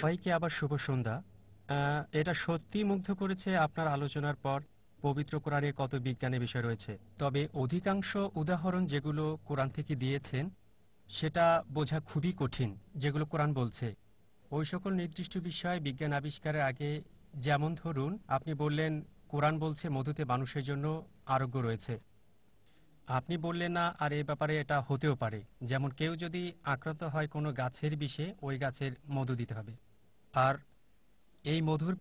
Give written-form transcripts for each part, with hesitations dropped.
সবাইকে আবার শুভ সন্ধ্যা। এটা সত্যি মুগ্ধ করেছে আপনার আলোচনার পর পবিত্র কোরআনে কত বিজ্ঞানের বিষয় রয়েছে। তবে অধিকাংশ উদাহরণ যেগুলো কোরআন থেকে দিয়েছেন সেটা বোঝা খুবই কঠিন। যেগুলো কোরআন বলছে ওই সকল নির্দিষ্ট বিষয় বিজ্ঞান আবিষ্কারের আগে, যেমন ধরুন আপনি বললেন কোরআন বলছে মধুতে মানুষের জন্য আরোগ্য রয়েছে। আপনি বললেন না আর এ ব্যাপারে এটা হতেও পারে, যেমন কেউ যদি আক্রান্ত হয় কোনো গাছের বিষে ওই গাছের মধু দিতে হবে। আর এই মধুর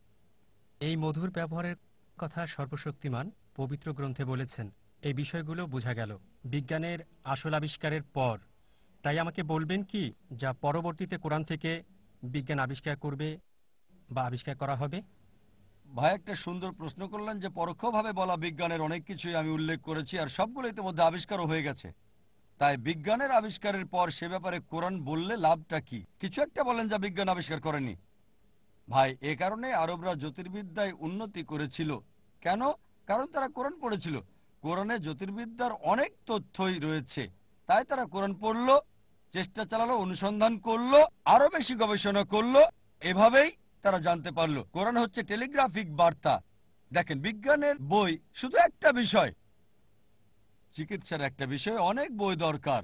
এই মধুর ব্যবহারের কথা সর্বশক্তিমান পবিত্র গ্রন্থে বলেছেন। এই বিষয়গুলো বোঝা গেল বিজ্ঞানের আসল আবিষ্কারের পর। তাই আমাকে বলবেন কি যা পরবর্তীতে কোরআন থেকে বিজ্ঞান আবিষ্কার করবে বা আবিষ্কার করা হবে? ভাই একটা সুন্দর প্রশ্ন করলেন যে পরোক্ষভাবে বলা বিজ্ঞানের অনেক কিছুই আমি উল্লেখ করেছি আর সবগুলো ইতিমধ্যে আবিষ্কারও হয়ে গেছে। তাই বিজ্ঞানের আবিষ্কারের পর সে ব্যাপারে কোরআন বললে লাভটা কি? কিছু একটা বলেন যা বিজ্ঞান আবিষ্কার করেনি। ভাই এ কারণে আরবরা জ্যোতির্বিদ্যায় উন্নতি করেছিল। কেন? কারণ তারা কোরআন পড়েছিল। কোরআনে জ্যোতির্বিদ্যার অনেক তথ্যই রয়েছে। তাই তারা কোরআন পড়ল, চেষ্টা চালালো, অনুসন্ধান করলো, আরো বেশি গবেষণা করলো। এভাবেই তারা জানতে পারলো। কোরআন হচ্ছে টেলিগ্রাফিক বার্তা। দেখেন বিজ্ঞানের বই শুধু একটা বিষয়, চিকিৎসার একটা বিষয় অনেক বই দরকার।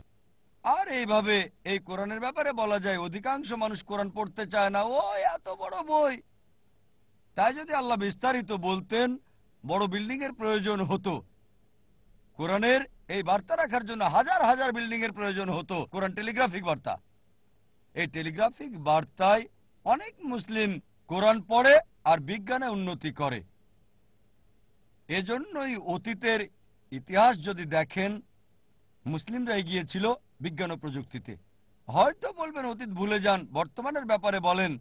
আর এইভাবে এই কোরআনের ব্যাপারে বলা যায় অধিকাংশ মানুষ কোরআন পড়তে চায় না। ও এত বড় বই। তাই যদি আল্লাহ বিস্তারিত বলতেন বড় বিল্ডিং এর প্রয়োজন হতো। কোরআনের এই বার্তা রাখার জন্য হাজার হাজার বিল্ডিং এর প্রয়োজন হতো। কোরআন টেলিগ্রাফিক বার্তা। এই টেলিগ্রাফিক বার্তায় অনেক মুসলিম কোরআন পড়ে আর বিজ্ঞানে উন্নতি করে। এজন্যই অতীতের ইতিহাস যদি দেখেন মুসলিমরা এগিয়ে ছিল বিজ্ঞান ও প্রযুক্তিতে। হয়তো বলবেন অতীত ভুলে যান, বর্তমানের ব্যাপারে বলেন।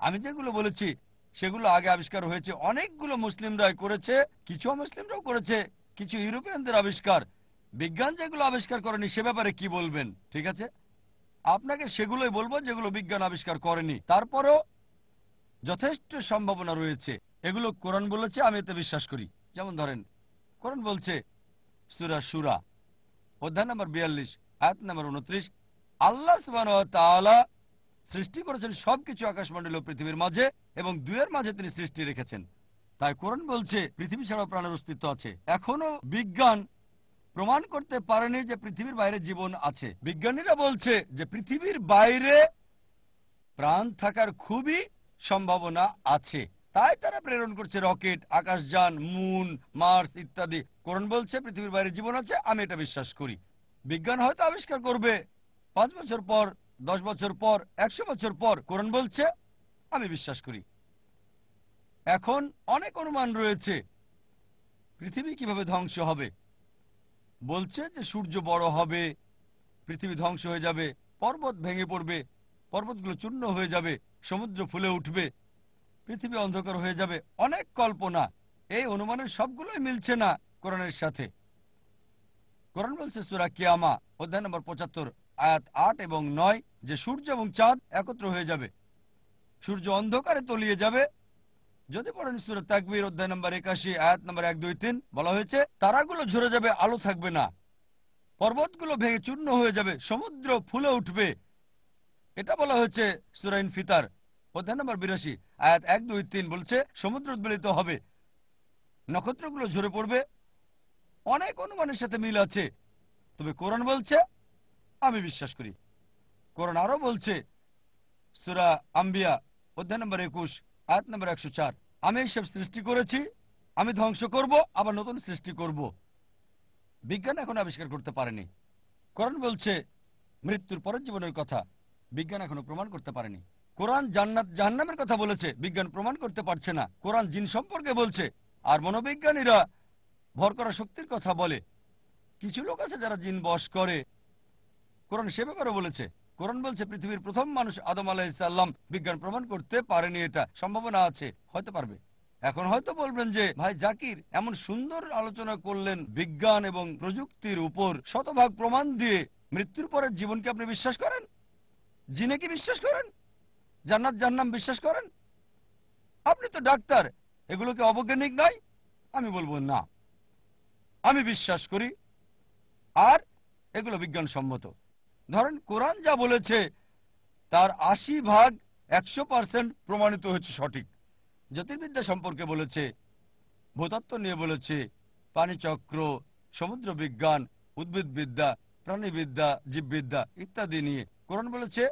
আমি যেগুলো বলেছি সেগুলো আগে আবিষ্কার হয়েছে, অনেকগুলো মুসলিমরাই করেছে, কিছু মুসলিমরাও করেছে, কিছু ইউরোপিয়ানদের আবিষ্কার। বিজ্ঞান যেগুলো আবিষ্কার করেনি সে ব্যাপারে কি বলবেন? ঠিক আছে, আপনাকে সেগুলোই বলবো যেগুলো বিজ্ঞান আবিষ্কার করেনি। তারপরও যথেষ্ট সম্ভাবনা রয়েছে। এগুলো কোরআন বলেছে, আমি এতে বিশ্বাস করি। যেমন ধরেন কোরআন বলছে সূরা সূরা অধ্যায় নম্বর 42 আয়াত নম্বর 29, আল্লাহ সুবহানাহু ওয়া তাআলা সৃষ্টি করেছেন সবকিছু আকাশমণ্ডল ও পৃথিবীর মাঝে এবং দুয়ের মাঝে তিনি সৃষ্টি রেখেছেন। তাই কোরআন বলছে পৃথিবী ছাড়াও প্রাণের অস্তিত্ব আছে। এখনো বিজ্ঞান প্রমাণ করতে পারেনি যে পৃথিবীর বাইরে জীবন আছে। বিজ্ঞানীরা বলছে যে পৃথিবীর বাইরে প্রাণ থাকার খুবই সম্ভাবনা আছে। তাই তারা প্রেরণ করছে রকেট, আকাশযান, মুন, মার্স ইত্যাদি। কোরআন বলছে পৃথিবীর বাইরে জীবন আছে, আমি এটা বিশ্বাস করি। বিজ্ঞান হয়তো আবিষ্কার করবে 5 বছর পর, 10 বছর পর, 100 বছর পর। কোরআন বলছে আমি বিশ্বাস করি। এখন অনেক অনুমান রয়েছে পৃথিবী কিভাবে ধ্বংস হবে। বলছে যে সূর্য বড় হবে, পৃথিবী ধ্বংস হয়ে যাবে, পর্বত ভেঙে পড়বে, পর্বতগুলো চূর্ণ হয়ে যাবে, সমুদ্র ফুলে উঠবে, পৃথিবী অন্ধকার হয়ে যাবে। অনেক কল্পনা। এই অনুমানের সবগুলোই মিলছে না কোরআনের সাথে। কোরআন বলছে সূরা কিয়ামা অধ্যায় নম্বর 75 আয়াত 8 এবং 9 যে সূর্য এবং চাঁদ একত্র হয়ে যাবে, সূর্য অন্ধকারে তলিয়ে যাবে। যদি পড়েন সূরা তাকবীর অধ্যায় নম্বর 81 আয়াত নম্বর 1, 2, 3 বলা হয়েছে তারাগুলো ঝরে যাবে, আলো থাকবে না, পর্বতগুলো ভেঙে চূর্ণ হয়ে যাবে, সমুদ্র ফুলে উঠবে। এটা বলা হয়েছে সূরা ইনফিতার অধ্যায় নম্বর 82 আয়াত 1, 2, 3 বলছে সমুদ্র উদ্বেলিত হবে, নক্ষত্রগুলো ঝরে পড়বে। অনেক অনুমানের সাথে মিল আছে, তবে কোরআন বলছে আমি বিশ্বাস করি। কোরআন আরো বলছে সূরা আম্বিয়া অধ্যায় নম্বর 21 আয়াত নম্বর 104 আমি এইসব সৃষ্টি করেছি, আমি ধ্বংস করব আবার নতুন সৃষ্টি করব। বিজ্ঞান এখন আবিষ্কার করতে পারেনি। কোরআন বলছে মৃত্যুর পরের জীবনের কথা, বিজ্ঞান এখনো প্রমাণ করতে পারেনি। কোরআন জান্নাত জাহান্নামের কথা বলেছে, বিজ্ঞান প্রমাণ করতে পারছে না। কোরআন জিন সম্পর্কে বলছে, আর মনোবিজ্ঞানীরা ভর করা শক্তির কথা বলে। কিছু লোক আছে যারা জিন বশ করে, কোরআন সে ব্যাপারে বলেছে। কোরআন বলছে পৃথিবীর প্রথম মানুষ আদম আলাইহিস সালাম, বিজ্ঞান প্রমাণ করতে পারেনি, এটা সম্ভাবনা আছে, হয়তো পারবে। এখন হয়তো বলবেন যে ভাই জাকির এমন সুন্দর আলোচনা করলেন বিজ্ঞান এবং প্রযুক্তির উপর শতভাগ প্রমাণ দিয়ে, মৃত্যুর পরের জীবনকে আপনি বিশ্বাস করেন? জিনে কি বিশ্বাস করেন? জান্নাত জাহান্নাম বিশ্বাস করেন? আপনি তো ডাক্তার, এগুলো কি অবৈজ্ঞানিক নয়? আমি বলবো না, আমি বিশ্বাস করি আর এগুলো বিজ্ঞানসম্মত। ধরেন কোরআন যা বলেছে তার 80 ভাগ 100% প্রমাণিত হয়েছে সঠিক। জ্যোতির্বিদ্যা সম্পর্কে বলেছে, ভূতত্ত্ব নিয়ে বলেছে, প্রাণীচক্র, সমুদ্র বিজ্ঞান, উদ্ভিদবিদ্যা, প্রাণীবিদ্যা, জীববিদ্যা ইত্যাদি নিয়ে কোরআন বলেছে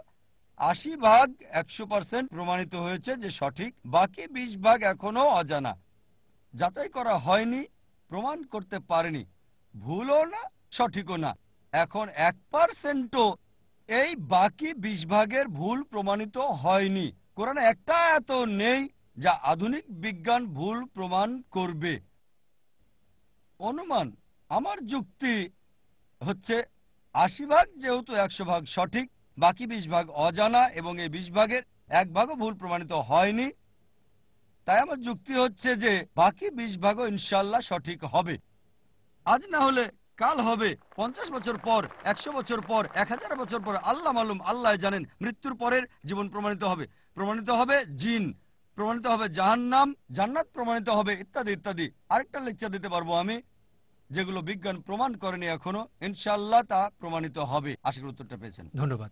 80 ভাগ 100% প্রমাণিত হয়েছে যে সঠিক, বাকি 20 ভাগ এখনো অজানা, যাচাই করা হয়নি, প্রমাণ করতে পারেনি, ভুলও না সঠিকও না। এখন 1%ও এই বাকি 20 ভাগের ভুল প্রমাণিত হয়নি। কোরআনে একটা এত নেই যা আধুনিক বিজ্ঞান ভুল প্রমাণ করবে। অনুমান, আমার যুক্তি হচ্ছে 80 ভাগ যেহেতু 100 ভাগ সঠিক, বাকি 20 ভাগ অজানা এবং এই 20 ভাগের 1 ভাগও ভুল প্রমাণিত হয়নি, তাই আমার যুক্তি হচ্ছে যে বাকি 20 ভাগও ইনশাল্লাহ সঠিক হবে। আজ না হলে কাল হবে, 50 বছর পর, 100 বছর পর, 1000 বছর পর, আল্লাহ মালুম, আল্লাহ জানেন। মৃত্যুর পরের জীবন প্রমাণিত হবে, প্রমাণিত হবে জিন, প্রমাণিত হবে জাহান্নাম, জান্নাত প্রমাণিত হবে, ইত্যাদি ইত্যাদি। আরেকটা লেকচার দিতে পারবো আমি, যেগুলো বিজ্ঞান প্রমাণ করেনি এখনো, ইনশাআল্লাহ তা প্রমাণিত হবে। আশা করি উত্তরটা পেয়েছেন। ধন্যবাদ।